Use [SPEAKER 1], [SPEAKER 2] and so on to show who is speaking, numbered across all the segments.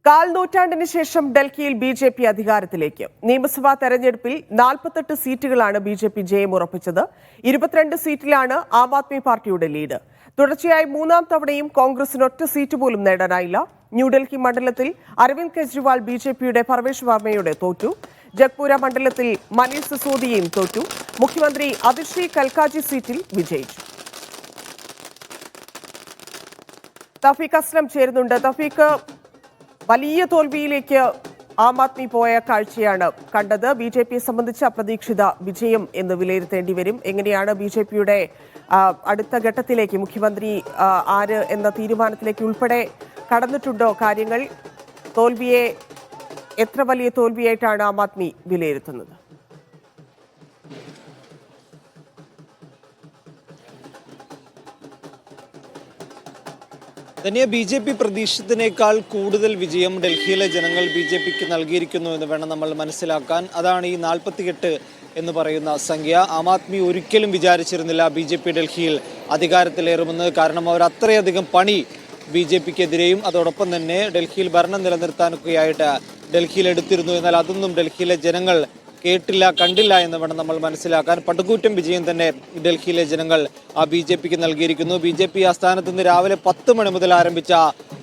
[SPEAKER 1] കാൽ നൂറ്റാണ്ടിന് ശേഷം ഡൽഹിയിൽ ബി.ജെ.പി. അധികാരത്തിലേക്ക്. നിയമസഭാ തെരഞ്ഞെടുപ്പിൽ 48 സീറ്റുകളാണ് ബി.ജെ.പി. ജയം ഉറപ്പിച്ചത്. 22 സീറ്റിലാണ് ആം ആദ്മി പാർട്ടിയുടെ ലീഡ്. തുടർച്ചയായി മൂന്നാം തവണയും കോൺഗ്രസിന് ഒറ്റ സീറ്റ് പോലും നേടാനായില്ല. ന്യൂഡൽഹി മണ്ഡലത്തിൽ അരവിന്ദ് കെജ്രിവാൾ ബി.ജെ.പിയുടെ പർവേഷ് വർമ്മയോട് തോറ്റു. ജഗ്പൂര മണ്ഡലത്തിൽ മനീഷ് സിസോദിയയും തോറ്റു. മുഖ്യമന്ത്രി അതിഷി കൽക്കാജി സീറ്റിൽ വിജയിച്ചു. തഫീഖ് അസ്ലം ചേരുന്നുണ്ട്. തഫീഖ്, വലിയ തോൽവിയിലേക്ക് ആം ആദ്മി പോയ കാഴ്ചയാണ് കണ്ടത്. ബി.ജെ.പിയെ സംബന്ധിച്ച് അപ്രതീക്ഷിത വിജയം എന്ന് വിലയിരുത്തേണ്ടി വരും. എങ്ങനെയാണ് ബി.ജെ.പിയുടെ അടുത്ത ഘട്ടത്തിലേക്ക്, മുഖ്യമന്ത്രി ആര് എന്ന തീരുമാനത്തിലേക്ക് ഉൾപ്പെടെ കടന്നിട്ടുണ്ടോ കാര്യങ്ങൾ? തോൽവിയെ എത്ര വലിയ തോൽവിയായിട്ടാണ് ആം ആദ്മി വിലയിരുത്തുന്നത്?
[SPEAKER 2] തന്നെ ബി.ജെ.പി. പ്രതീക്ഷിച്ചതിനേക്കാൾ കൂടുതൽ വിജയം ഡൽഹിയിലെ ജനങ്ങൾ ബി.ജെ.പിക്ക് നൽകിയിരിക്കുന്നു എന്ന് വേണം നമ്മൾ മനസ്സിലാക്കാൻ. അതാണ് ഈ 48 എന്ന് പറയുന്ന സംഖ്യ. ആം ആദ്മി ഒരിക്കലും വിചാരിച്ചിരുന്നില്ല ബി.ജെ.പി. ഡൽഹിയിൽ അധികാരത്തിലേറുമെന്ന്. കാരണം അവർ അത്രയധികം പണി ബി.ജെ.പിക്കെതിരെയും അതോടൊപ്പം തന്നെ ഡൽഹിയിൽ ഭരണം നിലനിർത്താനൊക്കെയായിട്ട് ഡൽഹിയിൽ എടുത്തിരുന്നു. എന്നാൽ അതൊന്നും ഡൽഹിയിലെ ജനങ്ങൾ കേട്ടില്ല, കണ്ടില്ല എന്ന് വേണം നമ്മൾ മനസ്സിലാക്കാൻ. പടുകൂറ്റൻ വിജയം തന്നെ ഡൽഹിയിലെ ജനങ്ങൾ ബി.ജെ.പിക്ക് നൽകിയിരിക്കുന്നു. ബി.ജെ.പി. ആസ്ഥാനത്ത് നിന്ന് രാവിലെ 10 മണി മുതൽ ആരംഭിച്ച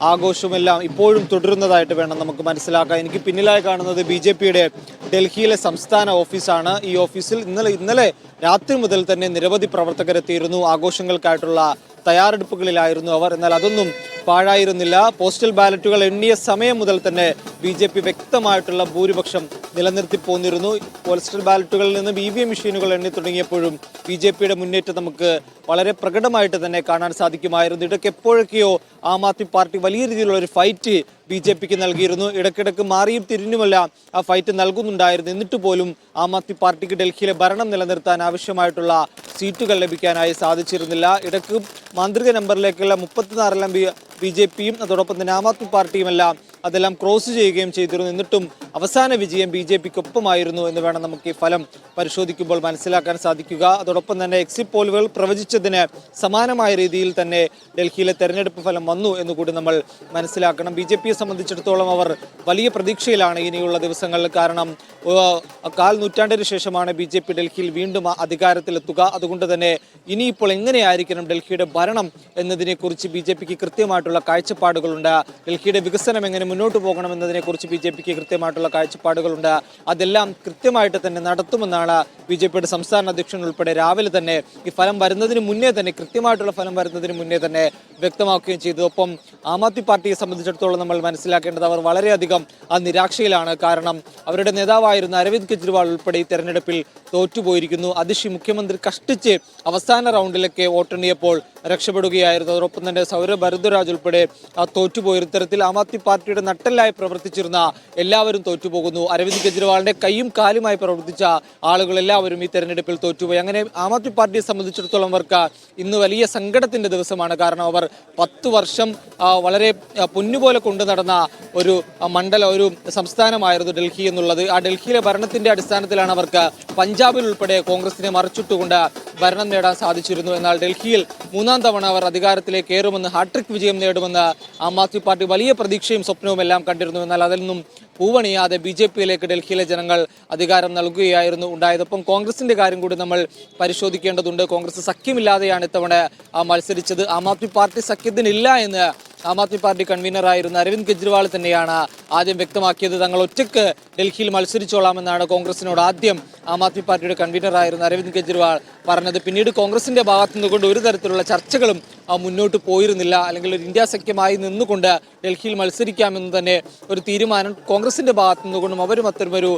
[SPEAKER 2] ആഘോഷമെല്ലാം ഇപ്പോഴും തുടരുന്നതായിട്ട് വേണം നമുക്ക് മനസ്സിലാക്കാൻ. എനിക്ക് പിന്നിലായി കാണുന്നത് ബി.ജെ.പിയുടെ ഡൽഹിയിലെ സംസ്ഥാന ഓഫീസാണ്. ഈ ഓഫീസിൽ ഇന്നലെ രാത്രി മുതൽ തന്നെ നിരവധി പ്രവർത്തകരെത്തിയിരുന്നു. ആഘോഷങ്ങൾക്കായിട്ടുള്ള തയ്യാറെടുപ്പുകളിലായിരുന്നു അവർ. എന്നാൽ അതൊന്നും പാഴായിരുന്നില്ല. പോസ്റ്റൽ ബാലറ്റുകൾ എണ്ണിയ സമയം മുതൽ തന്നെ ബി.ജെ.പി. വ്യക്തമായിട്ടുള്ള ഭൂരിപക്ഷം നിലനിർത്തി പോന്നിരുന്നു. പോസ്റ്റൽ ബാലറ്റുകളിൽ നിന്ന് EVM മെഷീനുകൾ എണ്ണി തുടങ്ങിയപ്പോഴും ബി.ജെ.പിയുടെ മുന്നേറ്റം നമുക്ക് വളരെ പ്രകടമായിട്ട് തന്നെ കാണാൻ സാധിക്കുമായിരുന്നു. ഇടയ്ക്ക് എപ്പോഴൊക്കെയോ ആം ആദ്മി പാർട്ടി വലിയ രീതിയിലുള്ള ഒരു ഫൈറ്റ് ബി.ജെ.പിക്ക് നൽകിയിരുന്നു. ഇടയ്ക്കിടയ്ക്ക് മാറിയും തിരിഞ്ഞുമല്ല ആ ഫൈറ്റ് നൽകുന്നുണ്ടായിരുന്നു. എന്നിട്ട് പോലും ആം ആദ്മി പാർട്ടിക്ക് ഡൽഹിയിലെ ഭരണം നിലനിർത്താൻ ആവശ്യമായിട്ടുള്ള സീറ്റുകൾ ലഭിക്കാനായി സാധിച്ചിരുന്നില്ല. ഇടയ്ക്ക് മാന്ത്രിക നമ്പറിലേക്കുള്ള 34 ബി.ജെ.പിയും അതോടൊപ്പം തന്നെ ആം ആദ്മി പാർട്ടിയുമെല്ലാം അതെല്ലാം ക്രോസ് ചെയ്യുകയും ചെയ്തിരുന്നു. എന്നിട്ടും അവസാന വിജയം ബി.ജെ.പിക്കൊപ്പമായിരുന്നു എന്ന് വേണം നമുക്ക് ഈ ഫലം പരിശോധിക്കുമ്പോൾ മനസ്സിലാക്കാൻ സാധിക്കുക. അതോടൊപ്പം തന്നെ എക്സിറ്റ് പോളുകൾ പ്രവചിച്ചതിന് സമാനമായ രീതിയിൽ തന്നെ ഡൽഹിയിലെ തെരഞ്ഞെടുപ്പ് ഫലം വന്നു എന്നുകൂടി നമ്മൾ മനസ്സിലാക്കണം. ബി.ജെ.പിയെ സംബന്ധിച്ചിടത്തോളം അവർ വലിയ പ്രതീക്ഷയിലാണ് ഇനിയുള്ള ദിവസങ്ങളിൽ. കാരണം കാൽ നൂറ്റാണ്ടിന് ശേഷമാണ് ബി.ജെ.പി. ഡൽഹിയിൽ വീണ്ടും അധികാരത്തിലെത്തുക. അതുകൊണ്ട് തന്നെ ഇനിയിപ്പോൾ എങ്ങനെയായിരിക്കണം ഡൽഹിയുടെ ഭരണം എന്നതിനെക്കുറിച്ച് ബി.ജെ.പിക്ക് കൃത്യമായിട്ടുള്ള കാഴ്ചപ്പാടുകളുണ്ട്. ഡൽഹിയുടെ വികസനം എങ്ങനെ മുന്നോട്ട് പോകണം എന്നതിനെക്കുറിച്ച് ബി.ജെ.പിക്ക് കൃത്യമായിട്ടുള്ള കാഴ്ചപ്പാടുകളുണ്ട്. അതെല്ലാം കൃത്യമായിട്ട് തന്നെ നടത്തുമെന്നാണ് ബി.ജെ.പിയുടെ സംസ്ഥാന അധ്യക്ഷൻ ഉൾപ്പെടെ രാവിലെ തന്നെ ഈ ഫലം വരുന്നതിന് മുന്നേ തന്നെ, കൃത്യമായിട്ടുള്ള ഫലം വരുന്നതിന് മുന്നേ തന്നെ വ്യക്തമാക്കുകയും ചെയ്തു. ഒപ്പം ആം ആദ്മി പാർട്ടിയെ സംബന്ധിച്ചിടത്തോളം നമ്മൾ മനസ്സിലാക്കേണ്ടത് അവർ വളരെയധികം നിരാശയിലാണ്. കാരണം അവരുടെ നേതാവായിരുന്ന അരവിന്ദ് കെജ്രിവാൾ ഉൾപ്പെടെ ഈ തെരഞ്ഞെടുപ്പിൽ തോറ്റുപോയിരിക്കുന്നു. അതിഷി മുഖ്യമന്ത്രി കഷ്ടിച്ച് അവസാന റൗണ്ടിലൊക്കെ വോട്ടെണ്ണിയപ്പോൾ രക്ഷപ്പെടുകയായിരുന്നു. അതോടൊപ്പം തന്നെ സൗരഭ് ഭരദ്വാജ് ഉൾപ്പെടെ തോറ്റുപോയ തരത്തിൽ ആം ആദ്മി പാർട്ടിയുടെ നട്ടെല്ലായി പ്രവർത്തിച്ചിരുന്ന എല്ലാവരും തോറ്റുപോകുന്നു. അരവിന്ദ് കെജ്രിവാളിന്റെ കൈയും കാലുമായി പ്രവർത്തിച്ച ആളുകൾ എല്ലാവരും ഈ തെരഞ്ഞെടുപ്പിൽ തോറ്റുപോയി. അങ്ങനെ ആം ആദ്മി പാർട്ടിയെ സംബന്ധിച്ചിടത്തോളം അവർക്ക് ഇന്ന് വലിയ സങ്കടത്തിന്റെ ദിവസമാണ്. കാരണം അവർ 10 വർഷം വളരെ പൊന്നുപോലെ കൊണ്ടു നടന്ന ഒരു ഒരു സംസ്ഥാനമായിരുന്നു ഡൽഹി എന്നുള്ളത്. ആ ഡൽഹിയിലെ ഭരണത്തിന്റെ അടിസ്ഥാനത്തിലാണ് അവർക്ക് പഞ്ചാബിൽ ഉൾപ്പെടെ കോൺഗ്രസിനെ മറിച്ചിട്ടുകൊണ്ട് ഭരണം നേടാൻ സാധിച്ചിരുന്നു. എന്നാൽ ഡൽഹിയിൽ മൂന്നാം തവണ അവർ അധികാരത്തിലേക്ക് കയറുമെന്ന്, ഹാട്രിക് വിജയം നേടുമെന്ന് ആം ആദ്മി പാർട്ടി വലിയ പ്രതീക്ഷയും സ്വപ്നവും എല്ലാം കണ്ടിരുന്നു. എന്നാൽ അതിൽ നിന്നും പൂവണിയാതെ ബി.ജെ.പിയിലേക്ക് ഡൽഹിയിലെ ജനങ്ങൾ അധികാരം നൽകുകയായിരുന്നു ഉണ്ടായത്. ഒപ്പം കോൺഗ്രസിന്റെ കാര്യം കൂടി നമ്മൾ പരിശോധിക്കേണ്ടതുണ്ട്. കോൺഗ്രസ് സഖ്യമില്ലാതെയാണ് ഇത്തവണ മത്സരിച്ചത്. ആം ആദ്മി പാർട്ടി സഖ്യത്തിനില്ല എന്ന് ആം ആദ്മി പാർട്ടി കൺവീനറായിരുന്ന അരവിന്ദ് കെജ്രിവാൾ തന്നെയാണ് ആദ്യം വ്യക്തമാക്കിയത്. തങ്ങൾ ഒറ്റയ്ക്ക് ഡൽഹിയിൽ മത്സരിച്ചോളാമെന്നാണ് കോൺഗ്രസിനോട് ആദ്യം ആം ആദ്മി പാർട്ടിയുടെ കൺവീനറായിരുന്ന അരവിന്ദ് കെജ്രിവാൾ പറഞ്ഞത്. പിന്നീട് കോൺഗ്രസിന്റെ ഭാഗത്തു നിന്നുകൊണ്ട് ഒരു തരത്തിലുള്ള ചർച്ചകളും മുന്നോട്ട് പോയിരുന്നില്ല. അല്ലെങ്കിൽ ഒരു ഇന്ത്യ സഖ്യമായി നിന്നുകൊണ്ട് ഡൽഹിയിൽ മത്സരിക്കാമെന്ന് തന്നെ ഒരു തീരുമാനം കോൺഗ്രസിന്റെ ഭാഗത്തു നിന്നുകൊണ്ടും അവരും അത്തരമൊരു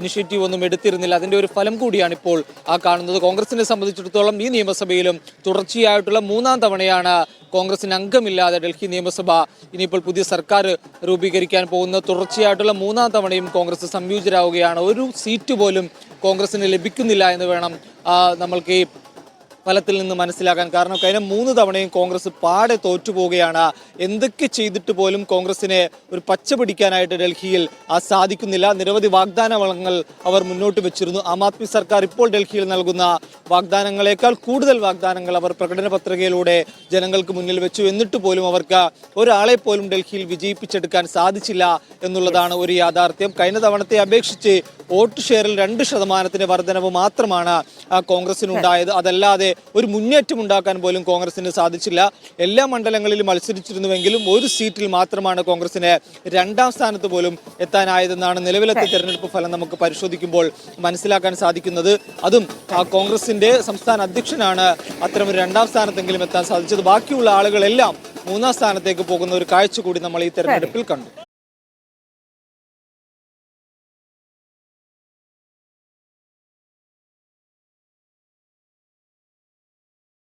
[SPEAKER 2] ഇനിഷ്യേറ്റീവ് ഒന്നും എടുത്തിരുന്നില്ല. അതിന്റെ ഒരു ഫലം കൂടിയാണ് ഇപ്പോൾ കാണുന്നത്. കോൺഗ്രസിനെ സംബന്ധിച്ചിടത്തോളം ഈ നിയമസഭയിലും തുടർച്ചയായിട്ടുള്ള മൂന്നാം തവണയാണ് കോൺഗ്രസിന് അംഗമില്ലാതെ ഡൽഹി നിയമസഭ ഇനിയിപ്പോൾ പുതിയ സർക്കാർ രൂപീകരിക്കാൻ പോകുന്ന തുടർച്ചയായിട്ടുള്ള മൂന്നാം തവണയും കോൺഗ്രസ് സംയോജിതരാവുകയാണ്. ഒരു സീറ്റ് പോലും കോൺഗ്രസിന് ലഭിക്കുന്നില്ല എന്ന് വേണം നമ്മൾക്ക് ഈ ഫലത്തിൽ നിന്ന് മനസ്സിലാക്കാൻ. കാരണം കഴിഞ്ഞ 3 തവണയും കോൺഗ്രസ് പാടെ തോറ്റുപോവുകയാണ്. എന്തൊക്കെ ചെയ്തിട്ട് പോലും കോൺഗ്രസിനെ ഒരു പച്ച പിടിക്കാനായിട്ട് ഡൽഹിയിൽ സാധിക്കുന്നില്ല. നിരവധി വാഗ്ദാനങ്ങൾ അവർ മുന്നോട്ട് വെച്ചിരുന്നു. ആം ആദ്മി സർക്കാർ ഇപ്പോൾ ഡൽഹിയിൽ നൽകുന്ന വാഗ്ദാനങ്ങളെക്കാൾ കൂടുതൽ വാഗ്ദാനങ്ങൾ അവർ പ്രകടന പത്രികയിലൂടെ ജനങ്ങൾക്ക് മുന്നിൽ വെച്ചു. എന്നിട്ട് പോലും അവർക്ക് ഒരാളെ പോലും ഡൽഹിയിൽ വിജയിപ്പിച്ചെടുക്കാൻ സാധിച്ചില്ല എന്നുള്ളതാണ് ഒരു യാഥാർത്ഥ്യം. കഴിഞ്ഞ തവണത്തെ അപേക്ഷിച്ച് വോട്ട് ഷെയറിൽ 2% വർധനവ് മാത്രമാണ് കോൺഗ്രസിനുണ്ടായത്. അതല്ലാതെ ഒരു മുന്നേറ്റം ഉണ്ടാക്കാൻ പോലും കോൺഗ്രസിന് സാധിച്ചില്ല. എല്ലാ മണ്ഡലങ്ങളിലും മത്സരിച്ചിരുന്നുവെങ്കിലും ഒരു സീറ്റിൽ മാത്രമാണ് കോൺഗ്രസിന് 2ാം സ്ഥാനത്ത് പോലും എത്താനായതെന്നാണ് നിലവിലത്തെ തെരഞ്ഞെടുപ്പ് ഫലം നമുക്ക് പരിശോധിക്കുമ്പോൾ മനസ്സിലാക്കാൻ സാധിക്കുന്നത്. അതും കോൺഗ്രസിന്റെ സംസ്ഥാന അധ്യക്ഷനാണ് അത്തരം 2ാം സ്ഥാനത്തെങ്കിലും എത്താൻ സാധിച്ചത്. ബാക്കിയുള്ള ആളുകളെല്ലാം 3ാം സ്ഥാനത്തേക്ക് പോകുന്ന ഒരു കാഴ്ച കൂടി നമ്മൾ ഈ തെരഞ്ഞെടുപ്പിൽ കണ്ടു.